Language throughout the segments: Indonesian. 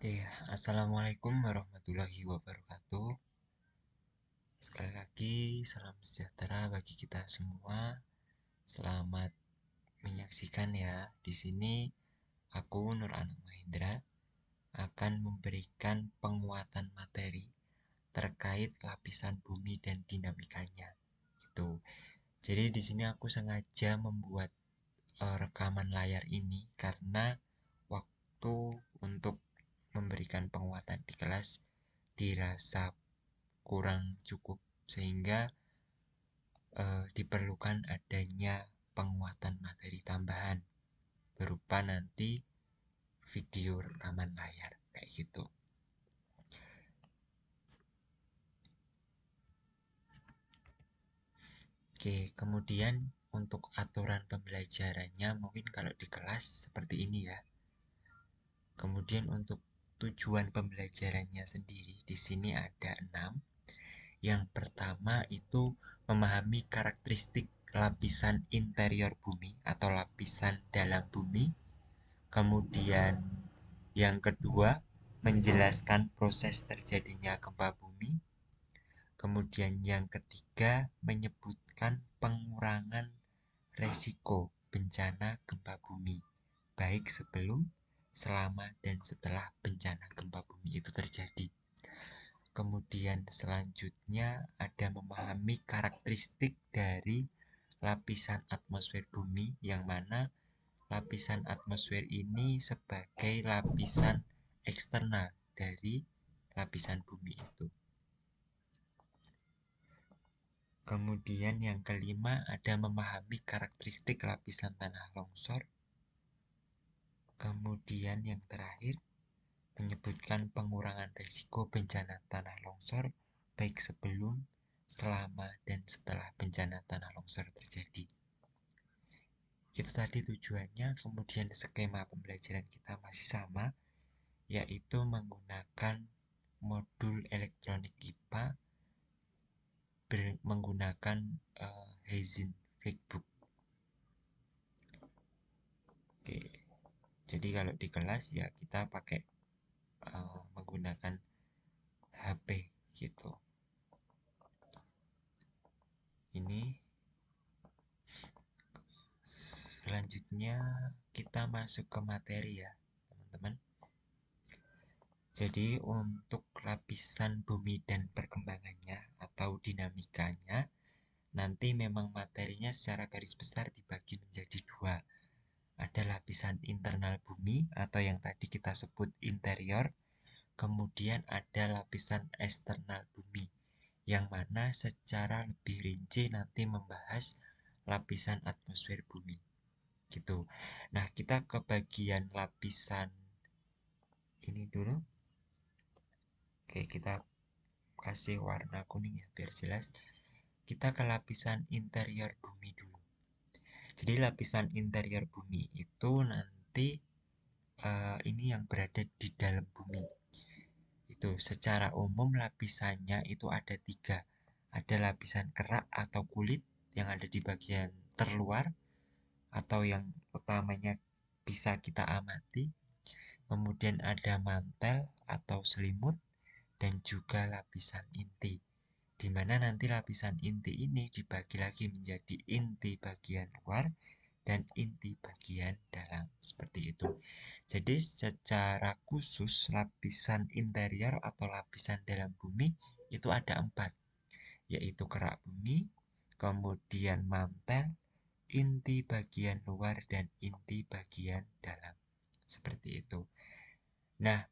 Oke, Assalamualaikum warahmatullahi wabarakatuh. Sekali lagi, salam sejahtera bagi kita semua. Selamat menyaksikan ya. Di sini aku Nur Anang Mahendra akan memberikan penguatan materi terkait lapisan bumi dan dinamikanya. Itu. Jadi di sini aku sengaja membuat rekaman layar ini karena waktu untuk memberikan penguatan di kelas dirasa kurang cukup sehingga diperlukan adanya penguatan materi tambahan berupa nanti video rekaman layar kayak gitu. Oke, kemudian untuk aturan pembelajarannya mungkin kalau di kelas seperti ini ya. Kemudian untuk tujuan pembelajarannya sendiri di sini ada 6. Yang pertama itu memahami karakteristik lapisan interior bumi atau lapisan dalam bumi. Kemudian yang kedua, menjelaskan proses terjadinya gempa bumi. Kemudian yang ketiga, menyebutkan pengurangan resiko bencana gempa bumi, baik sebelum, selama, dan setelah bencana gempa bumi itu terjadi. Kemudian selanjutnya ada memahami karakteristik dari lapisan atmosfer bumi, yang mana lapisan atmosfer ini sebagai lapisan eksternal dari lapisan bumi itu. Kemudian yang kelima ada memahami karakteristik lapisan tanah longsor. Kemudian yang terakhir menyebutkan pengurangan risiko bencana tanah longsor baik sebelum, selama, dan setelah bencana tanah longsor terjadi. Itu tadi tujuannya. Kemudian skema pembelajaran kita masih sama, yaitu menggunakan modul elektronik IPA menggunakan Heizin Flipbook. Oke, jadi kalau di kelas ya kita pakai menggunakan HP gitu. Ini selanjutnya kita masuk ke materi ya, teman-teman. Jadi untuk lapisan bumi dan perkembangannya atau dinamikanya, nanti memang materinya secara garis besar dibagi menjadi dua. Ada lapisan internal bumi atau yang tadi kita sebut interior, kemudian ada lapisan eksternal bumi, yang mana secara lebih rinci nanti membahas lapisan atmosfer bumi. Gitu. Nah, kita ke bagian lapisan ini dulu. Oke, kita kasih warna kuning ya biar jelas. Kita ke lapisan interior bumi dulu. Jadi lapisan interior bumi itu nanti ini yang berada di dalam bumi. Itu secara umum lapisannya itu ada tiga. Ada lapisan kerak atau kulit yang ada di bagian terluar atau yang utamanya bisa kita amati. Kemudian ada mantel atau selimut dan juga lapisan inti. Di mana nanti lapisan inti ini dibagi lagi menjadi inti bagian luar dan inti bagian dalam, seperti itu. Jadi secara khusus lapisan interior atau lapisan dalam bumi itu ada 4, yaitu kerak bumi, kemudian mantel, inti bagian luar, dan inti bagian dalam, seperti itu. Nah,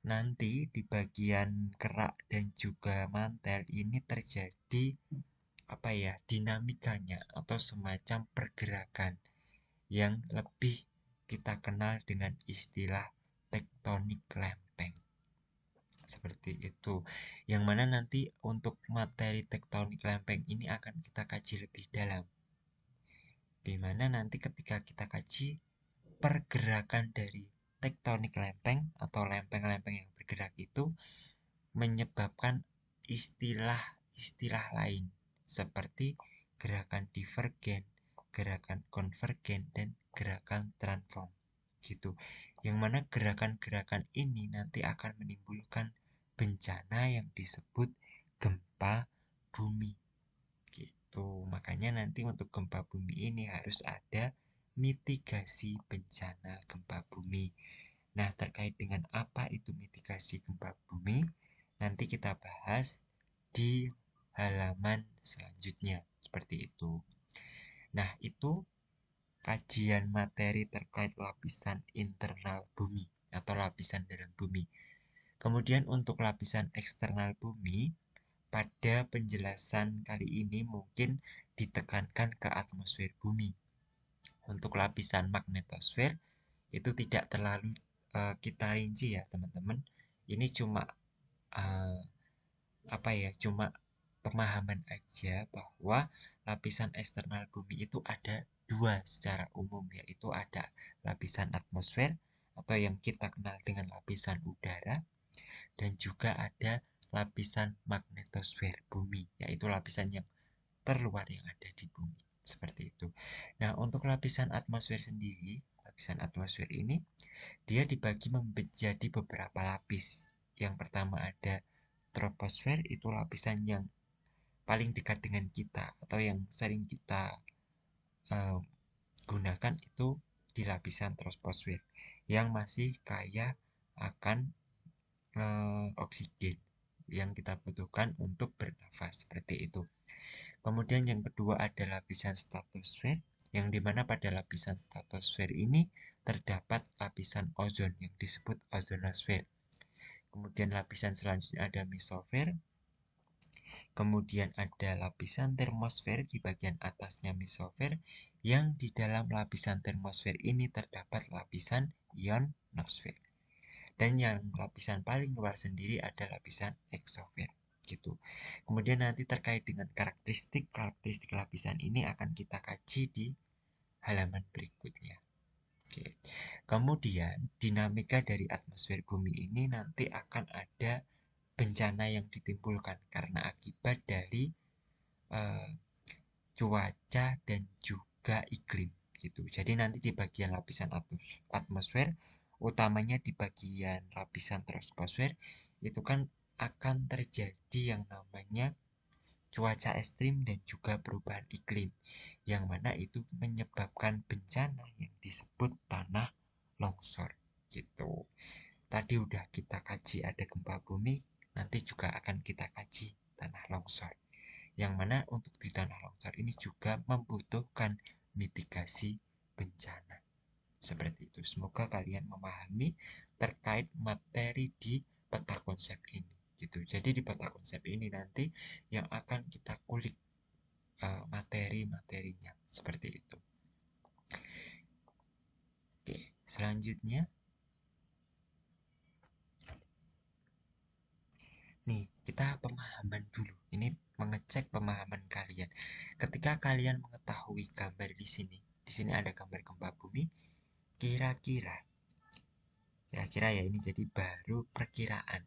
nanti di bagian kerak dan juga mantel ini terjadi apa ya, dinamikanya atau semacam pergerakan yang lebih kita kenal dengan istilah tektonik lempeng. Seperti itu. Yang mana nanti untuk materi tektonik lempeng ini akan kita kaji lebih dalam. Di mana nanti ketika kita kaji pergerakan dari tektonik lempeng atau lempeng-lempeng yang bergerak itu menyebabkan istilah-istilah lain seperti gerakan divergen, gerakan konvergen, dan gerakan transform. gitu. Yang mana gerakan-gerakan ini nanti akan menimbulkan bencana yang disebut gempa bumi gitu. Makanya nanti untuk gempa bumi ini harus ada mitigasi bencana gempa bumi. Nah, terkait dengan apa itu mitigasi gempa bumi, nanti kita bahas di halaman selanjutnya. Seperti itu. Nah, itu kajian materi terkait lapisan internal bumi atau lapisan dalam bumi. Kemudian untuk lapisan eksternal bumi, pada penjelasan kali ini mungkin ditekankan ke atmosfer bumi. Untuk lapisan magnetosfer itu tidak terlalu kita rinci ya teman-teman. Ini cuma uh, apa ya? Cuma pemahaman aja bahwa lapisan eksternal bumi itu ada dua secara umum, yaitu ada lapisan atmosfer atau yang kita kenal dengan lapisan udara, dan juga ada lapisan magnetosfer bumi, yaitu lapisan yang terluar yang ada di bumi. Seperti itu. Nah, untuk lapisan atmosfer sendiri, lapisan atmosfer ini dia dibagi menjadi beberapa lapis. Yang pertama ada troposfer, itu lapisan yang paling dekat dengan kita atau yang sering kita uh, gunakan itu di lapisan troposfer yang masih kaya akan oksigen yang kita butuhkan untuk bernafas seperti itu. Kemudian yang kedua ada lapisan stratosfer, yang dimana pada lapisan stratosfer ini terdapat lapisan ozon yang disebut ozonosfer. Kemudian lapisan selanjutnya ada mesosfer. Kemudian ada lapisan termosfer di bagian atasnya mesosfer, yang di dalam lapisan termosfer ini terdapat lapisan ionosfer. Dan yang lapisan paling luar sendiri ada lapisan eksosfer gitu. Kemudian nanti terkait dengan karakteristik lapisan ini akan kita kaji di halaman berikutnya. Oke. Kemudian dinamika dari atmosfer bumi ini nanti akan ada bencana yang ditimbulkan karena akibat dari uh, cuaca dan juga iklim gitu. Jadi nanti di bagian lapisan atmosfer, utamanya di bagian lapisan troposfer, itu kan akan terjadi yang namanya cuaca ekstrim dan juga perubahan iklim, yang mana itu menyebabkan bencana yang disebut tanah longsor gitu. Tadi udah kita kaji ada gempa bumi, nanti juga akan kita kaji tanah longsor. Yang mana untuk di tanah longsor ini juga membutuhkan mitigasi bencana. Seperti itu. Semoga kalian memahami terkait materi di peta konsep ini. Gitu. Jadi di peta konsep ini nanti yang akan kita kulik materi-materinya. Seperti itu. Oke, selanjutnya. Nih, kita pemahaman dulu. Ini mengecek pemahaman kalian. Ketika kalian mengetahui gambar di sini ada gambar gempa bumi, kira-kira ya ini jadi baru perkiraan.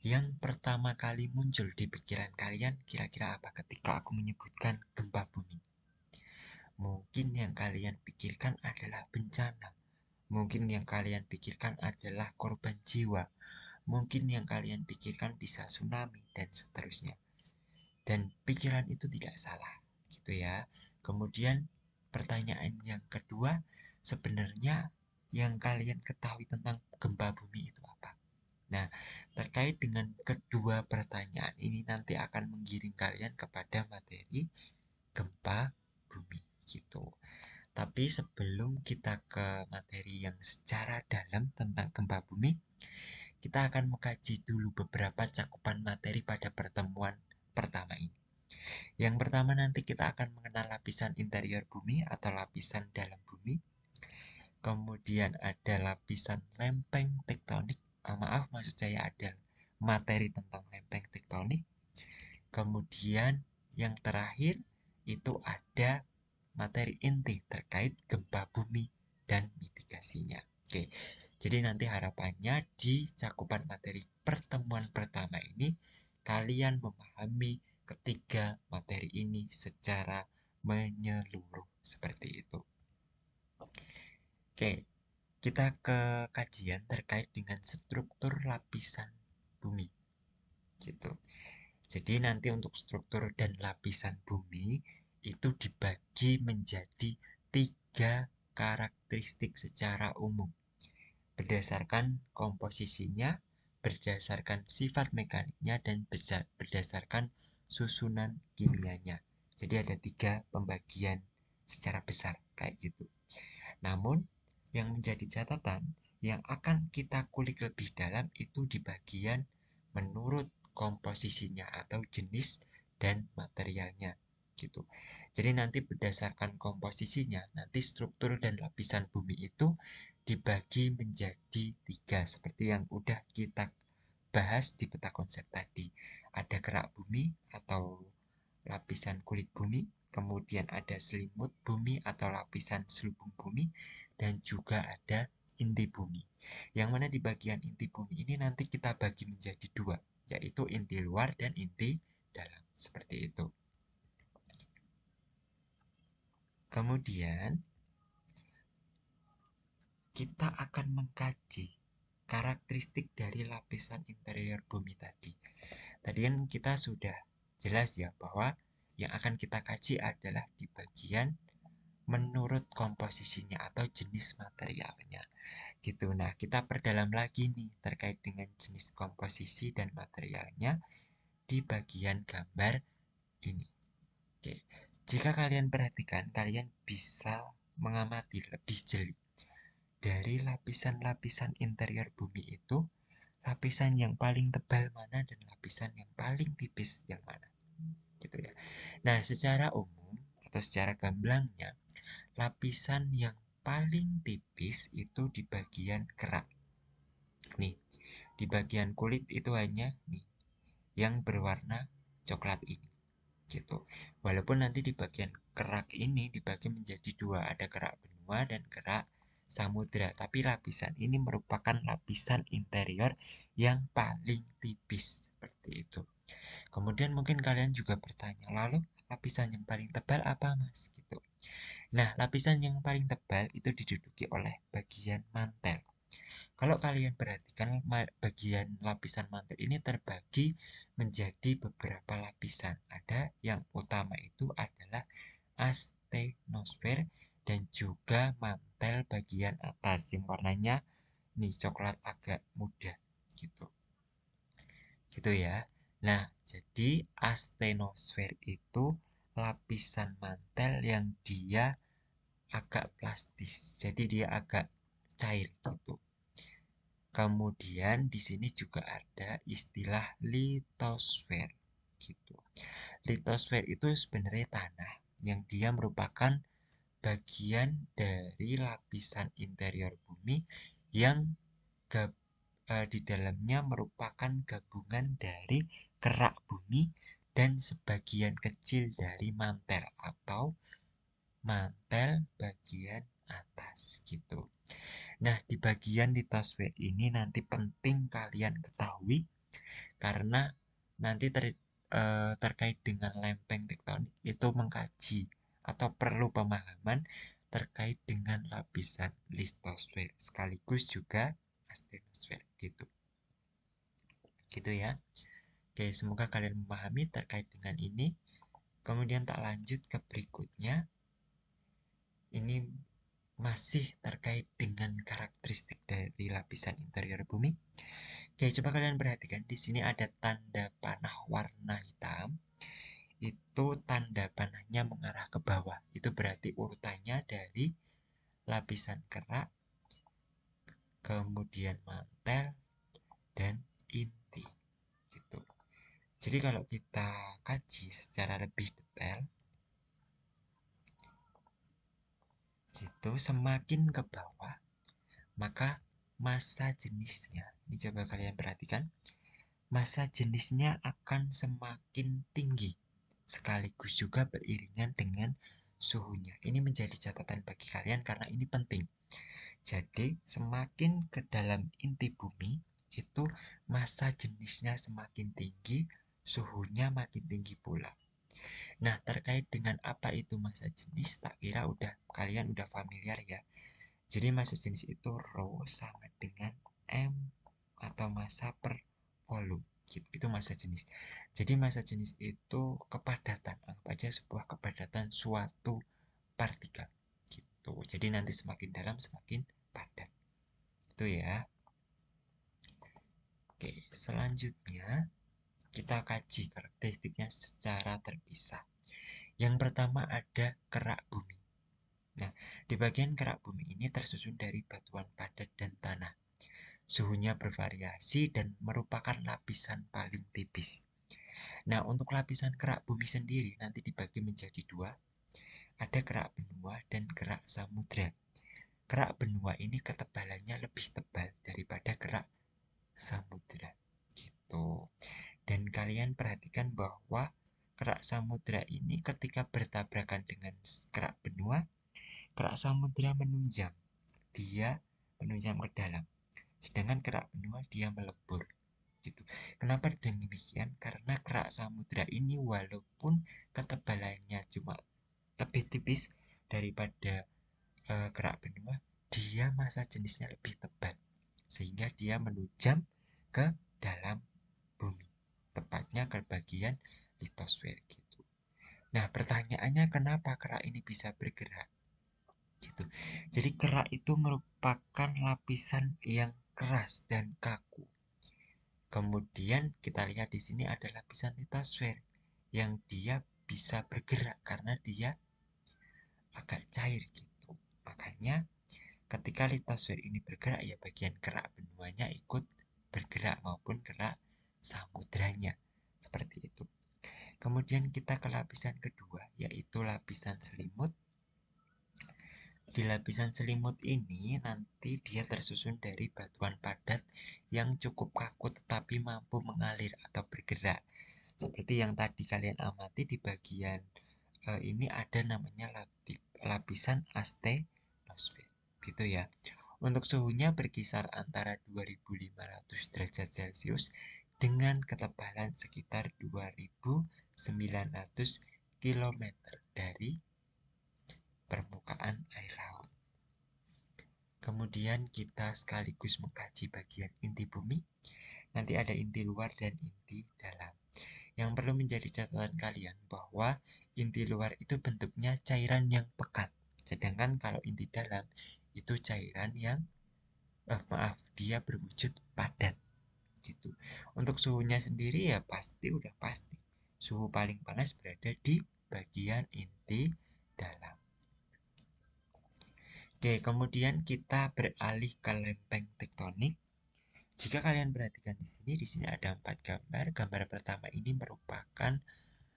Yang pertama kali muncul di pikiran kalian kira-kira apa ketika aku menyebutkan gempa bumi? Mungkin yang kalian pikirkan adalah bencana. Mungkin yang kalian pikirkan adalah korban jiwa. Mungkin yang kalian pikirkan bisa tsunami dan seterusnya. Dan pikiran itu tidak salah, gitu ya. Kemudian pertanyaan yang kedua, sebenarnya yang kalian ketahui tentang gempa bumi itu apa? Nah, terkait dengan kedua pertanyaan ini nanti akan menggiring kalian kepada materi gempa bumi gitu. Tapi sebelum kita ke materi yang secara dalam tentang gempa bumi, kita akan mengkaji dulu beberapa cakupan materi pada pertemuan pertama ini. Yang pertama nanti kita akan mengenal lapisan interior bumi atau lapisan dalam bumi. Kemudian ada lapisan lempeng tektonik. Maaf, maksud saya ada materi tentang lempeng tektonik. Kemudian yang terakhir itu ada materi inti terkait gempa bumi dan mitigasinya. Oke, jadi nanti harapannya di cakupan materi pertemuan pertama ini kalian memahami ketiga materi ini secara menyeluruh seperti itu. Oke, kita ke kajian terkait dengan struktur lapisan bumi gitu. Jadi nanti untuk struktur dan lapisan bumi itu dibagi menjadi 3 karakteristik secara umum berdasarkan komposisinya, berdasarkan sifat mekaniknya, dan berdasarkan susunan kimianya. Jadi ada 3 pembagian secara besar kayak gitu. Namun yang menjadi catatan yang akan kita kulik lebih dalam itu di bagian menurut komposisinya atau jenis dan materialnya gitu. Jadi nanti berdasarkan komposisinya, nanti struktur dan lapisan bumi itu dibagi menjadi 3 seperti yang udah kita bahas di peta konsep tadi. Ada kerak bumi atau lapisan kulit bumi, kemudian ada selimut bumi atau lapisan selubung bumi, dan juga ada inti bumi. Yang mana di bagian inti bumi ini nanti kita bagi menjadi 2, yaitu inti luar dan inti dalam. Seperti itu. Kemudian kita akan mengkaji karakteristik dari lapisan interior bumi tadi. Tadi kan kita sudah jelas ya bahwa yang akan kita kaji adalah di bagian menurut komposisinya atau jenis materialnya gitu. Nah, kita perdalam lagi nih terkait dengan jenis komposisi dan materialnya di bagian gambar ini. Oke. Jika kalian perhatikan, kalian bisa mengamati lebih jeli dari lapisan-lapisan interior bumi itu, lapisan yang paling tebal mana dan lapisan yang paling tipis yang mana. Gitu ya. Nah, secara umum atau secara gamblangnya, lapisan yang paling tipis itu di bagian kerak. Nih, di bagian kulit itu hanya nih yang berwarna coklat ini. Gitu. Walaupun nanti di bagian kerak ini dibagi menjadi 2, ada kerak benua dan kerak samudra, tapi lapisan ini merupakan lapisan interior yang paling tipis seperti itu. Kemudian mungkin kalian juga bertanya, lalu lapisan yang paling tebal apa, Mas? Gitu. Nah, lapisan yang paling tebal itu diduduki oleh bagian mantel. Kalau kalian perhatikan, bagian lapisan mantel ini terbagi menjadi beberapa lapisan. Ada yang utama itu adalah astenosfer dan juga mantel bagian atas yang warnanya nih coklat agak muda gitu. Gitu ya. Nah, jadi astenosfer itu lapisan mantel yang dia agak plastis. Jadi dia agak cair gitu. Kemudian di sini juga ada istilah litosfer gitu. Litosfer itu sebenarnya tanah yang dia merupakan bagian dari lapisan interior bumi yang di dalamnya merupakan gabungan dari kerak bumi dan sebagian kecil dari mantel atau mantel bagian atas gitu. Nah, di bagian litosfer ini nanti penting kalian ketahui karena nanti terkait dengan lempeng tektonik itu mengkaji atau perlu pemahaman terkait dengan lapisan litosfer sekaligus juga astenosfer gitu. Gitu ya. Oke, semoga kalian memahami terkait dengan ini. Kemudian tak lanjut ke berikutnya. Ini masih terkait dengan karakteristik dari lapisan interior bumi. Oke, coba kalian perhatikan di sini ada tanda panah warna hitam. Itu tanda panahnya mengarah ke bawah. Itu berarti urutannya dari lapisan kerak, kemudian mantel, dan inti. Gitu. Jadi kalau kita kaji secara lebih detail, gitu, semakin ke bawah, maka massa jenisnya, ini coba kalian perhatikan, massa jenisnya akan semakin tinggi, sekaligus juga beriringan dengan suhunya. Ini menjadi catatan bagi kalian karena ini penting. Jadi semakin ke dalam inti bumi, itu massa jenisnya semakin tinggi, suhunya makin tinggi pula. Nah, terkait dengan apa itu massa jenis, tak kira kalian udah familiar ya. Jadi massa jenis itu rho sama dengan M atau massa per volume gitu. Itu massa jenis. Jadi massa jenis itu kepadatan, anggap aja sebuah kepadatan suatu partikel gitu. Jadi nanti semakin dalam semakin padat. Itu ya. Oke, selanjutnya kita kaji karakteristiknya secara terpisah. Yang pertama ada kerak bumi. Nah, di bagian kerak bumi ini tersusun dari batuan padat dan tanah. Suhunya bervariasi dan merupakan lapisan paling tipis. Nah, untuk lapisan kerak bumi sendiri nanti dibagi menjadi dua. Ada kerak benua dan kerak samudra. Kerak benua ini ketebalannya lebih tebal daripada kerak samudra. Gitu. Dan kalian perhatikan bahwa kerak samudra ini ketika bertabrakan dengan kerak benua, kerak samudra menunjam. Dia menunjam ke dalam. Sedangkan kerak benua dia melebur. Gitu. Kenapa demikian? Karena kerak samudra ini walaupun ketebalannya cuma lebih tipis daripada kerak benua, dia massa jenisnya lebih tebal sehingga dia menunjam ke dalam bumi, tepatnya ke bagian litosfer gitu. Nah, pertanyaannya kenapa kerak ini bisa bergerak? Gitu. Jadi kerak itu merupakan lapisan yang keras dan kaku. Kemudian kita lihat di sini ada lapisan litosfer yang dia bisa bergerak karena dia agak cair gitu. Makanya ketika litosfer ini bergerak ya bagian kerak benuanya ikut bergerak maupun kerak samudranya. Seperti itu. Kemudian kita ke lapisan kedua yaitu lapisan selimut. Di lapisan selimut ini nanti dia tersusun dari batuan padat yang cukup kaku tetapi mampu mengalir atau bergerak. Seperti yang tadi kalian amati di bagian ini ada namanya lapisan astenosfer. Gitu ya. Untuk suhunya berkisar antara 2500 derajat Celcius dengan ketebalan sekitar 2900 km dari permukaan air laut. Kemudian kita sekaligus mengkaji bagian inti bumi. Nanti ada inti luar dan inti dalam. Yang perlu menjadi catatan kalian bahwa inti luar itu bentuknya cairan yang pekat. Sedangkan kalau inti dalam itu cairan yang dia berwujud padat gitu. Untuk suhunya sendiri ya pasti udah pasti. Suhu paling panas berada di bagian inti dalam. Oke, kemudian kita beralih ke lempeng tektonik. Jika kalian perhatikan di sini ada 4 gambar. Gambar pertama ini merupakan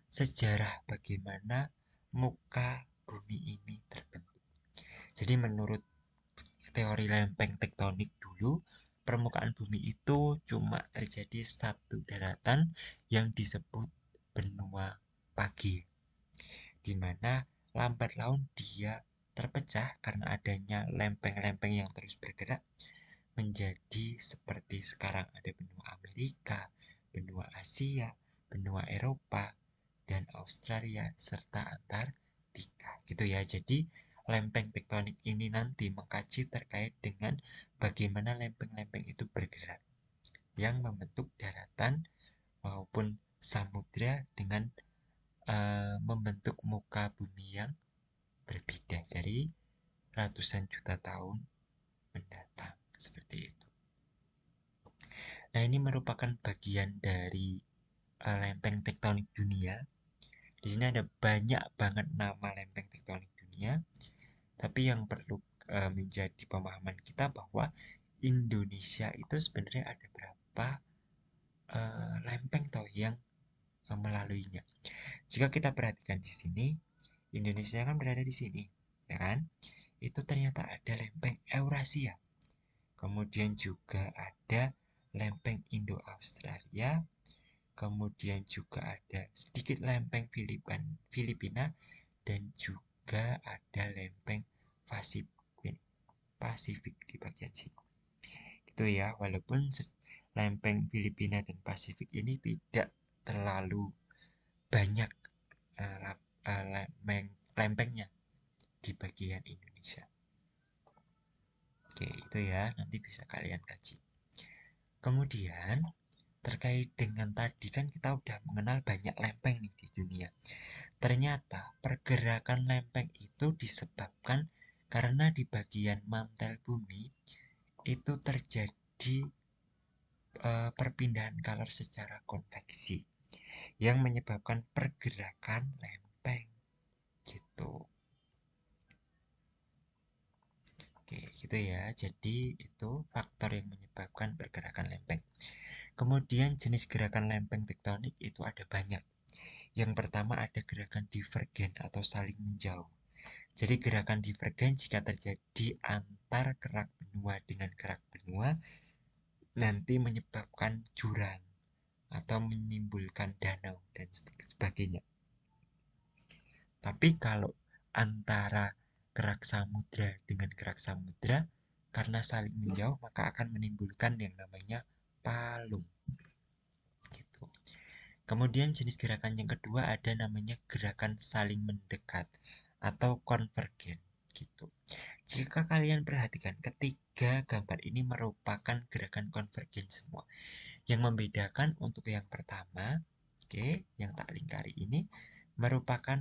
sejarah bagaimana muka bumi ini terbentuk. Jadi menurut teori lempeng tektonik dulu, permukaan bumi itu cuma terjadi satu daratan yang disebut benua pagi, di mana lambat laun dia terpecah karena adanya lempeng-lempeng yang terus bergerak menjadi seperti sekarang ada benua Amerika, benua Asia, benua Eropa, dan Australia, serta Antartika. Gitu ya. Jadi lempeng tektonik ini nanti mengkaji terkait dengan bagaimana lempeng-lempeng itu bergerak yang membentuk daratan maupun samudra dengan membentuk muka bumi yang berbeda dari ratusan juta tahun mendatang. Seperti itu. Nah, ini merupakan bagian dari lempeng tektonik dunia. Di sini ada banyak banget nama lempeng tektonik dunia. Tapi yang perlu menjadi pemahaman kita bahwa Indonesia itu sebenarnya ada berapa lempeng toh yang melaluinya. Jika kita perhatikan di sini, Indonesia kan berada di sini, ya kan? Itu ternyata ada lempeng Eurasia. Kemudian juga ada lempeng Indo-Australia, kemudian juga ada sedikit lempeng Filipina, dan juga ada lempeng Pasifik di bagian sini. Itu ya, walaupun lempeng Filipina dan Pasifik ini tidak terlalu banyak lempengnya di bagian Indonesia. Oke, itu ya, nanti bisa kalian kaji. Kemudian, terkait dengan tadi kan kita udah mengenal banyak lempeng nih di dunia. Ternyata pergerakan lempeng itu disebabkan karena di bagian mantel bumi itu terjadi perpindahan kalor secara konveksi yang menyebabkan pergerakan lempeng gitu. Oke, gitu ya. Jadi itu faktor yang menyebabkan pergerakan lempeng. Kemudian jenis gerakan lempeng tektonik itu ada banyak. Yang pertama ada gerakan divergen atau saling menjauh. Jadi gerakan divergen jika terjadi antar kerak benua dengan kerak benua nanti menyebabkan jurang atau menimbulkan danau dan sebagainya. Tapi kalau antara kerak samudra dengan kerak samudra karena saling menjauh maka akan menimbulkan yang namanya palung gitu. Kemudian jenis gerakan yang kedua ada namanya gerakan saling mendekat atau konvergen gitu. Jika kalian perhatikan ketiga gambar ini merupakan gerakan konvergen semua. Yang membedakan untuk yang pertama, oke, yang tak lingkari ini merupakan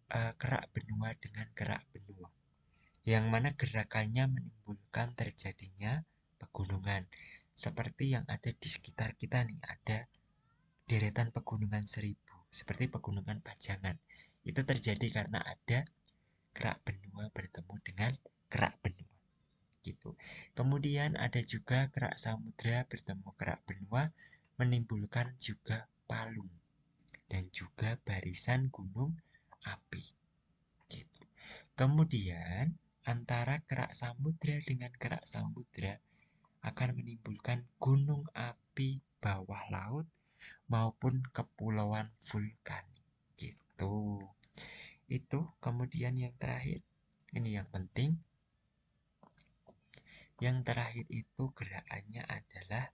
kerak benua dengan kerak benua. Yang mana gerakannya menimbulkan terjadinya pegunungan. Seperti yang ada di sekitar kita nih, ada deretan pegunungan seribu, seperti pegunungan Pajangan. Itu terjadi karena ada kerak benua bertemu dengan kerak benua gitu. Kemudian ada juga kerak samudra bertemu kerak benua menimbulkan juga palung dan juga barisan gunung api gitu. Kemudian antara kerak samudra dengan kerak samudra akan menimbulkan gunung api bawah laut maupun kepulauan vulkanik gitu. Itu kemudian yang terakhir, ini yang penting. Yang terakhir itu gerakannya adalah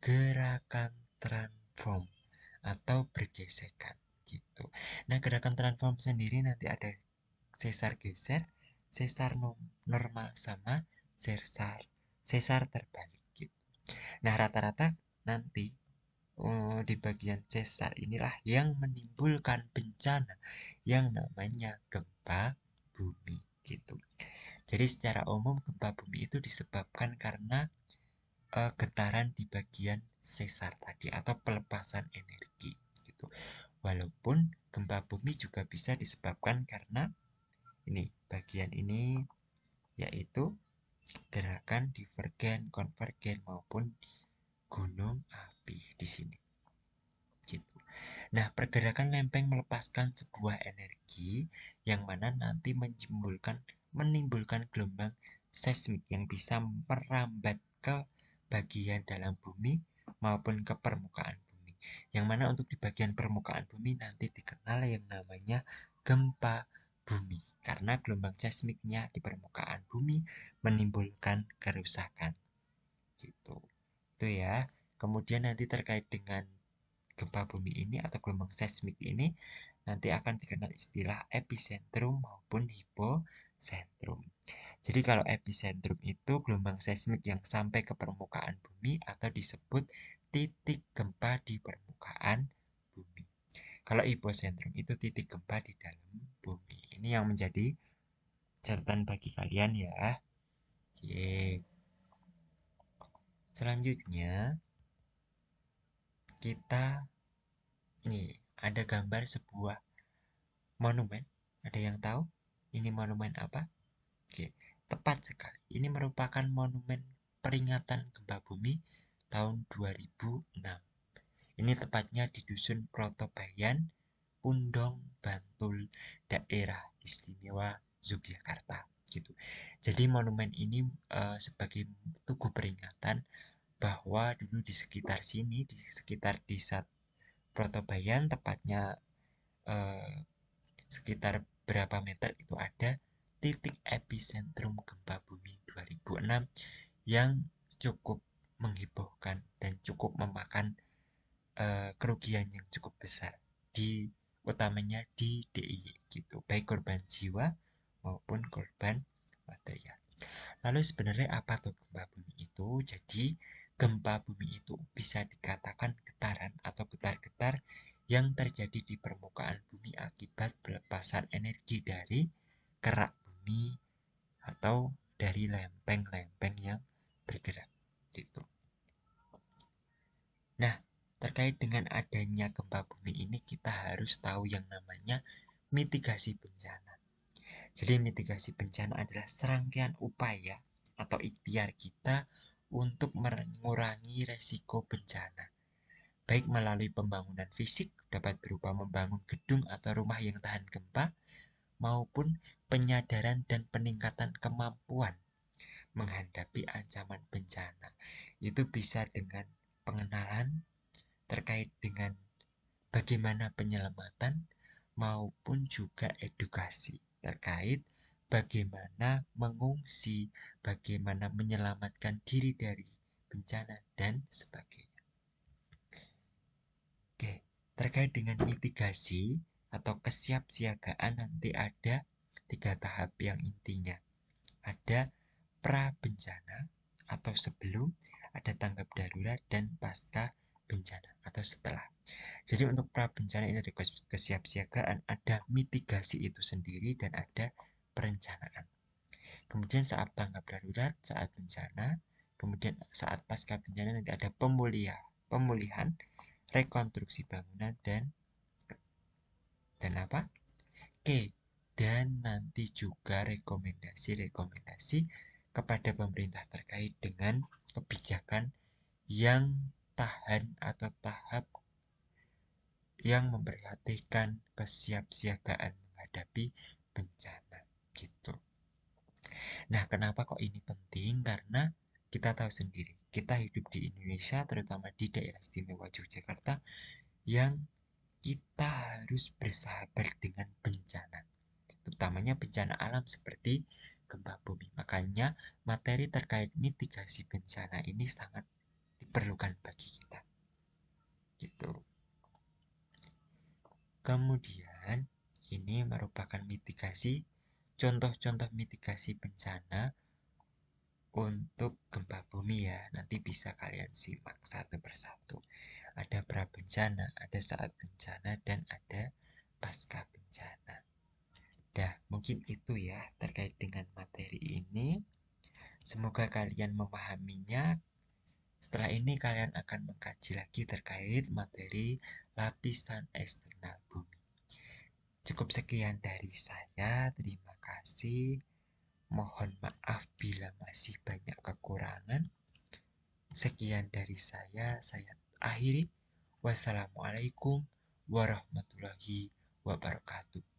gerakan transform atau bergesekan gitu. Nah, gerakan transform sendiri nanti ada sesar geser, sesar normal sama sesar terbalik gitu. Nah, rata-rata nanti di bagian sesar inilah yang menimbulkan bencana yang namanya gempa bumi gitu. Jadi secara umum gempa bumi itu disebabkan karena getaran di bagian sesar tadi atau pelepasan energi gitu. Walaupun gempa bumi juga bisa disebabkan karena ini bagian ini yaitu gerakan divergen, konvergen maupun gunung api di sini. Gitu. Nah, pergerakan lempeng melepaskan sebuah energi yang mana nanti menimbulkan gelombang seismik yang bisa merambat ke bagian dalam bumi maupun ke permukaan bumi. Yang mana untuk di bagian permukaan bumi nanti dikenal yang namanya gempa bumi karena gelombang seismiknya di permukaan bumi menimbulkan kerusakan. Gitu. Itu ya. Kemudian nanti terkait dengan gempa bumi ini atau gelombang seismik ini nanti akan dikenal istilah epicentrum maupun hipocentrum. Jadi kalau epicentrum itu gelombang seismik yang sampai ke permukaan bumi atau disebut titik gempa di permukaan bumi. Kalau hipocentrum itu titik gempa di dalam bumi. Ini yang menjadi catatan bagi kalian ya. Oke. Selanjutnya kita ini ada gambar sebuah monumen. Ada yang tahu ini monumen apa? Oke, tepat sekali. Ini merupakan monumen peringatan gempa bumi tahun 2006. Ini tepatnya di Dusun Protobayan, Pundong, Bantul, Daerah Istimewa Yogyakarta gitu. Jadi monumen ini sebagai tugu peringatan bahwa dulu di sekitar sini, di sekitar desa Protobayan, tepatnya eh, sekitar berapa meter itu ada titik epicentrum gempa bumi 2006 yang cukup menghebohkan dan cukup memakan kerugian yang cukup besar di utamanya di DIY gitu, baik korban jiwa maupun korban material Lalu sebenarnya apa tuh gempa bumi itu? Jadi gempa bumi itu bisa dikatakan getaran atau getar-getar yang terjadi di permukaan bumi akibat pelepasan energi dari kerak bumi atau dari lempeng-lempeng yang bergerak gitu. Nah, terkait dengan adanya gempa bumi ini kita harus tahu yang namanya mitigasi bencana. Jadi mitigasi bencana adalah serangkaian upaya atau ikhtiar kita untuk mengurangi resiko bencana. Baik melalui pembangunan fisik dapat berupa membangun gedung atau rumah yang tahan gempa maupun penyadaran dan peningkatan kemampuan menghadapi ancaman bencana. Itu bisa dengan pengenalan terkait dengan bagaimana penyelamatan maupun juga edukasi terkait bagaimana mengungsi, bagaimana menyelamatkan diri dari bencana dan sebagainya. Oke, terkait dengan mitigasi atau kesiapsiagaan nanti ada 3 tahap yang intinya. Ada pra bencana atau sebelum, ada tanggap darurat dan pasca bencana atau setelah. Jadi untuk pra bencana itu ada kesiapsiagaan, ada mitigasi itu sendiri dan ada perencanaan. Kemudian saat tanggap darurat, saat bencana, kemudian saat pasca bencana nanti ada pemulihan, rekonstruksi bangunan dan apa? Oke, dan nanti juga rekomendasi-rekomendasi kepada pemerintah terkait dengan kebijakan yang tahan atau tahap yang memperhatikan kesiapsiagaan menghadapi bencana gitu. Nah, kenapa kok ini penting? Karena kita tahu sendiri, kita hidup di Indonesia, terutama di daerah istimewa Yogyakarta, yang kita harus bersahabat dengan bencana, terutamanya bencana alam seperti gempa bumi. Makanya materi terkait mitigasi bencana ini sangat diperlukan bagi kita. Gitu. Kemudian ini merupakan mitigasi, contoh-contoh mitigasi bencana untuk gempa bumi ya. Nanti bisa kalian simak satu persatu. Ada pra bencana, ada saat bencana, dan ada pasca bencana. Dah, mungkin itu ya terkait dengan materi ini. Semoga kalian memahaminya. Setelah ini kalian akan mengkaji lagi terkait materi lapisan eksternal bumi. Cukup sekian dari saya. Terima kasih. Mohon maaf bila masih banyak kekurangan. Sekian dari saya akhiri. Wassalamualaikum warahmatullahi wabarakatuh.